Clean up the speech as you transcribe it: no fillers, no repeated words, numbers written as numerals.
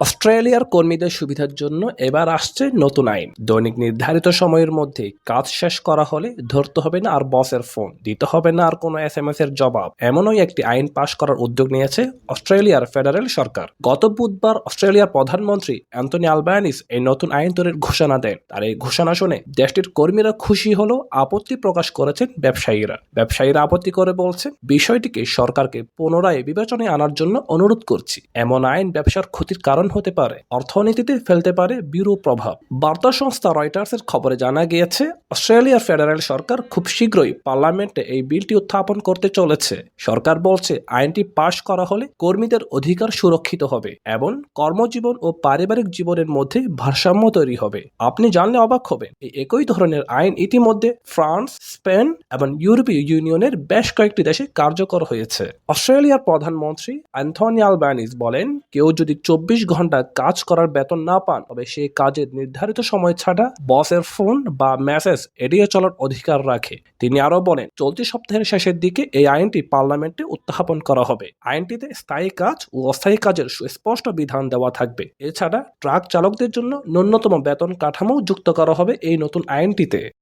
অস্ট্রেলিয়ার কর্মীদের সুবিধার জন্য এবার আসছে নতুন আইন। দৈনিক নির্ধারিত সময়ের মধ্যে কাজ শেষ করা হলে ধরতে হবে না আর বসের ফোন, দিতে হবে না আর কোনো এসএমএস এর জবাব। এমনই একটি আইন পাশ করার উদ্যোগ নিয়েছে অস্ট্রেলিয়ার ফেডারেল সরকার। গত বুধবার অস্ট্রেলিয়ার প্রধানমন্ত্রী অ্যান্থনি আলবানিস এই নতুন আইন তৈরির ঘোষণা দেন। তার এই ঘোষণা শুনে দেশটির কর্মীরা খুশি হলেও আপত্তি প্রকাশ করেছেন ব্যবসায়ীরা আপত্তি করে বলছেন, বিষয়টিকে সরকারকে পুনরায় বিবেচনায় আনার জন্য অনুরোধ করছি। এমন আইন ব্যবসার ক্ষতির কারণ হতে পারে, অর্থনীতিতে ফেলতে পারে বিরূপ প্রভাব। বার্তা সংস্থা রয়টার্সের খবরে জানা গিয়েছে, অস্ট্রেলিয়ার ফেডারেল সরকার খুব শীঘ্রই পার্লামেন্টে এই বিলটি উত্থাপন করতে চলেছে। সরকার বলছে, আইনটি পাশ করা হলে কর্মীদের অধিকার সুরক্ষিত হবে এবং কর্মজীবন ও পারিবারিক জীবনের মধ্যে ভারসাম্য তৈরি হবে। আপনি জানলে অবাক হবেন, এই একই ধরনের আইন ইতিমধ্যে ফ্রান্স, স্পেন এবং ইউরোপীয় ইউনিয়নের বেশ কয়েকটি দেশে কার্যকর হয়েছে। অস্ট্রেলিয়ার প্রধানমন্ত্রী অ্যান্থনি আলবানিস বলেন, কেউ যদি 24 ঘন্টা কাজ করার বেতন না পান, তবে সে কাজের নির্ধারিত সময় ছাড়া বসের ফোন বা মেসেজ এড়িয়ে চলার অধিকার রাখে। তিনি আরো বলেন, চলতি সপ্তাহের শেষের দিকে এই আইনটি পার্লামেন্টে উত্থাপন করা হবে। আইনটিতে স্থায়ী কাজ ও অস্থায়ী কাজের সুস্পষ্ট বিধান দেওয়া থাকবে। এছাড়া ট্রাক চালকদের জন্য ন্যূনতম বেতন কাঠামো যুক্ত করা হবে এই নতুন আইনটিতে।